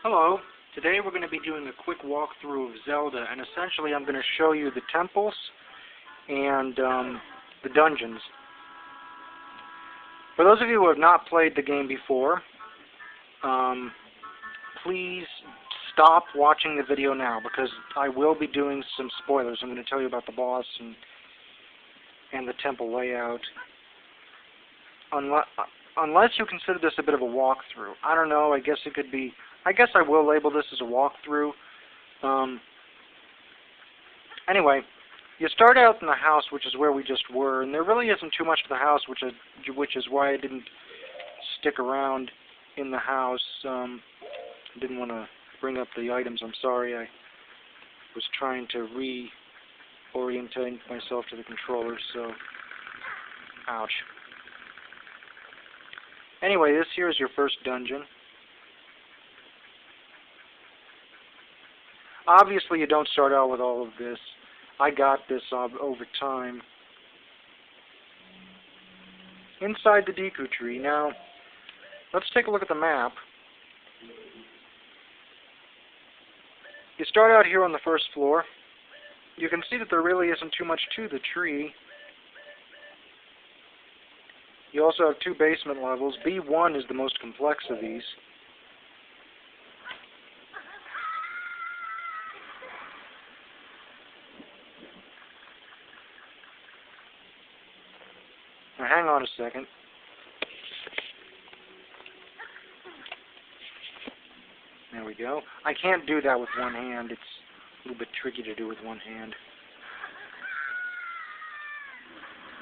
Hello. Today we're going to be doing a quick walkthrough of Zelda, and essentially I'm going to show you the temples and the dungeons. For those of you who have not played the game before, please stop watching the video now because I will be doing some spoilers. I'm going to tell you about the boss and the temple layout. Unless you consider this a bit of a walkthrough. I don't know, I guess I will label this as a walkthrough. Anyway, you start out in the house, which is where we just were, and there really isn't too much to the house, which is why I didn't stick around in the house. Didn't want to bring up the items, I'm sorry. I was trying to reorientate myself to the controller, so ouch. Anyway, this here is your first dungeon. Obviously, you don't start out with all of this. I got this over time. Inside the Deku Tree. Now, let's take a look at the map. You start out here on the first floor. You can see that there really isn't too much to the tree. You also have two basement levels. B1 is the most complex of these. Now hang on a second. There we go. I can't do that with one hand. It's a little bit tricky to do with one hand.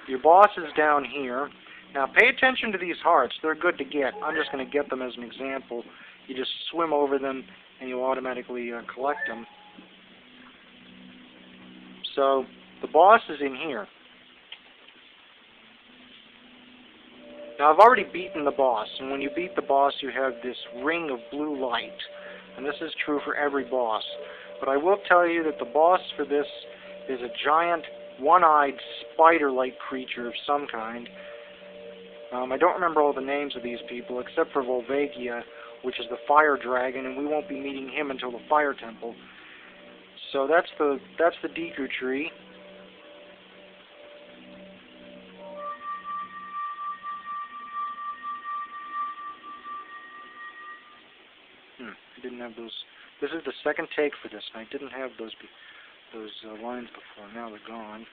Your boss is down here. Now pay attention to these hearts. They're good to get. I'm just going to get them as an example. You just swim over them and you automatically collect them. So the boss is in here. Now I've already beaten the boss, and when you beat the boss you have this ring of blue light. And this is true for every boss. But I will tell you that the boss for this is a giant one-eyed spider-like creature of some kind. I don't remember all the names of these people except for Volvagia, which is the fire dragon, and we won't be meeting him until the fire temple. So that's the Deku Tree. I didn't have those. This is the second take for this, and I didn't have those lines before. Now they're gone.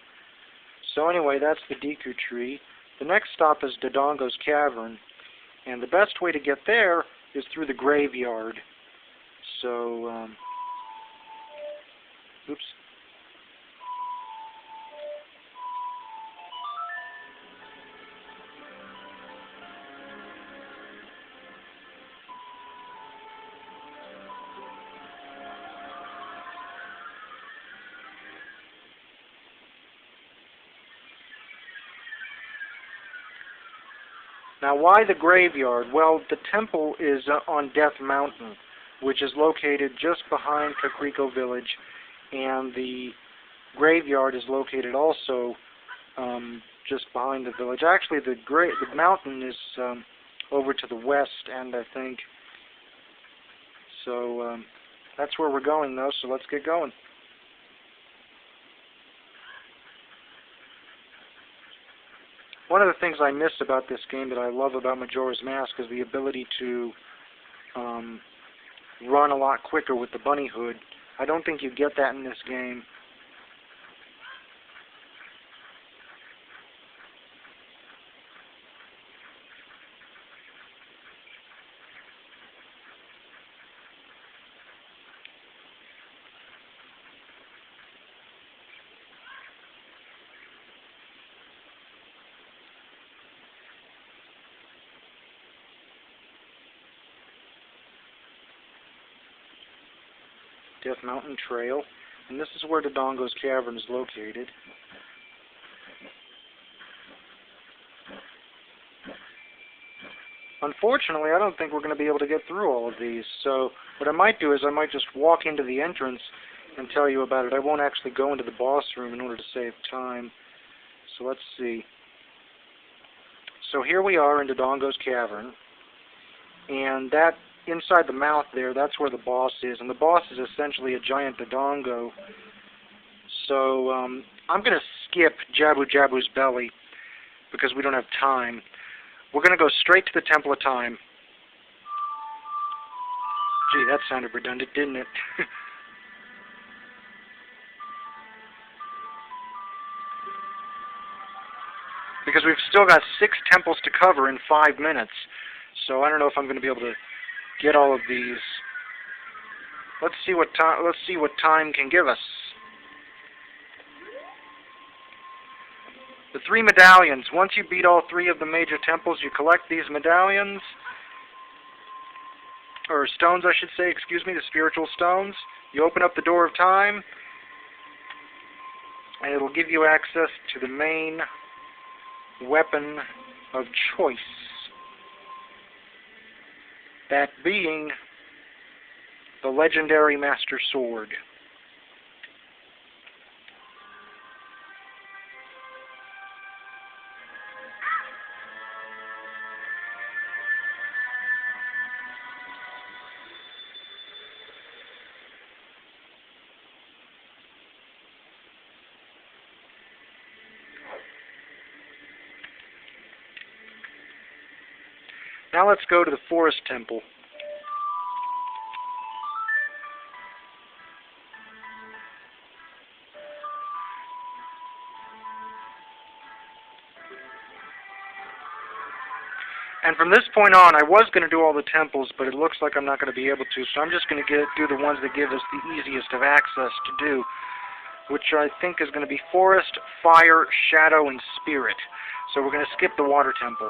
So anyway, that's the Deku Tree. The next stop is Dodongo's Cavern, and the best way to get there is through the graveyard. So, oops. Now, why the graveyard? Well, the temple is on Death Mountain, which is located just behind Kakariko Village, and the graveyard is located also just behind the village. Actually, the mountain is over to the west, and I think so. That's where we're going, though. So let's get going. One of the things I miss about this game that I love about Majora's Mask is the ability to run a lot quicker with the bunny hood. I don't think you get that in this game. Death Mountain Trail, and this is where Dodongo's Cavern is located. Unfortunately, I don't think we're going to be able to get through all of these, so what I might do is I might just walk into the entrance and tell you about it. I won't actually go into the boss room in order to save time. So let's see. So here we are in Dodongo's Cavern, and that inside the mouth there, that's where the boss is. And the boss is essentially a giant Dodongo. So I'm going to skip Jabu Jabu's belly because we don't have time. We're going to go straight to the Temple of Time. Gee, that sounded redundant, didn't it? Because we've still got 6 temples to cover in 5 minutes. So I don't know if I'm going to be able to get all of these. Let's see what time can give us. The 3 medallions. Once you beat all 3 of the major temples, you collect these medallions. Or stones, I should say, excuse me, the spiritual stones. You open up the door of time, and it'll give you access to the main weapon of choice. That being the legendary Master Sword. Now let's go to the Forest Temple. And from this point on, I was going to do all the temples, but it looks like I'm not going to be able to, so I'm just going to do the ones that give us the easiest of access to do, which I think is going to be Forest, Fire, Shadow, and Spirit. So we're going to skip the Water Temple.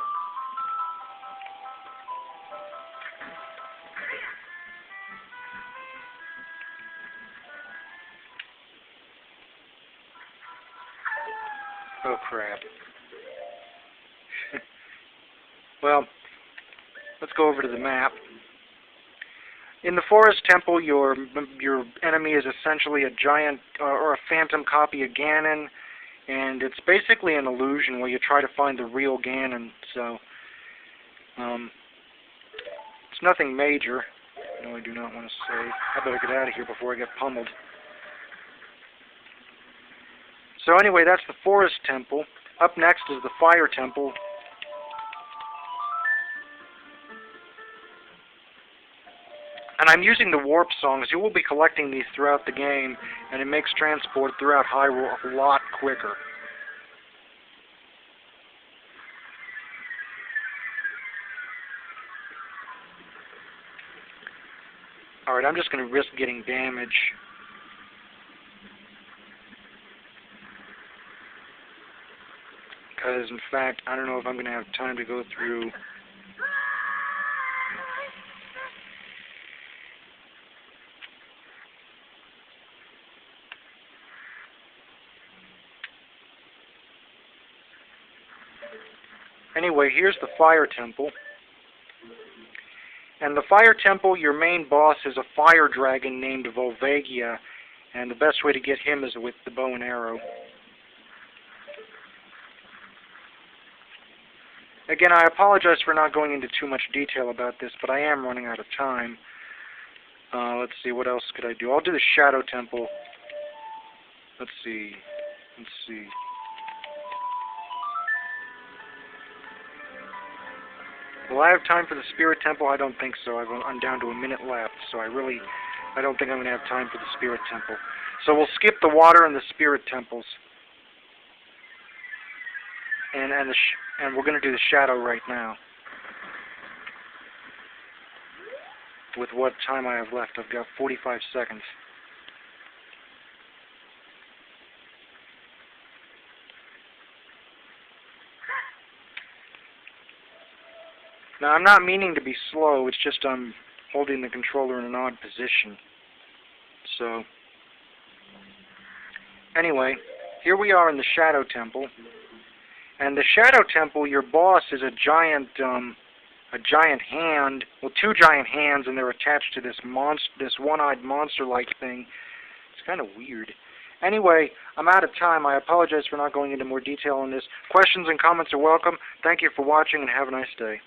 Oh, crap. Well, let's go over to the map. In the Forest Temple, your enemy is essentially a giant or a phantom copy of Ganon, and it's basically an illusion where you try to find the real Ganon. So, it's nothing major. No, I do not want to save. I better get out of here before I get pummeled. So anyway, that's the Forest Temple. Up next is the Fire Temple. And I'm using the warp songs. You will be collecting these throughout the game, and it makes transport throughout Hyrule a lot quicker. Alright, I'm just going to risk getting damage. Because, in fact, I don't know if I'm going to have time to go through... Anyway, here's the Fire Temple. And the Fire Temple, your main boss is a fire dragon named Volvagia, and the best way to get him is with the bow and arrow. Again, I apologize for not going into too much detail about this, but I am running out of time. Let's see, what else could I do? I'll do the Shadow Temple. Let's see. Will I have time for the Spirit Temple? I don't think so. I'm down to a minute left, so I don't think I'm going to have time for the Spirit Temple. So we'll skip the Water and the Spirit Temples. And we're going to do the Shadow right now. With what time I have left, I've got 45 seconds. Now, I'm not meaning to be slow, it's just I'm holding the controller in an odd position. So, anyway, here we are in the Shadow Temple. And the Shadow Temple, your boss is a giant hand, well, 2 giant hands, and they're attached to this one-eyed monster-like thing. It's kind of weird. Anyway, I'm out of time. I apologize for not going into more detail on this. Questions and comments are welcome. Thank you for watching, and have a nice day.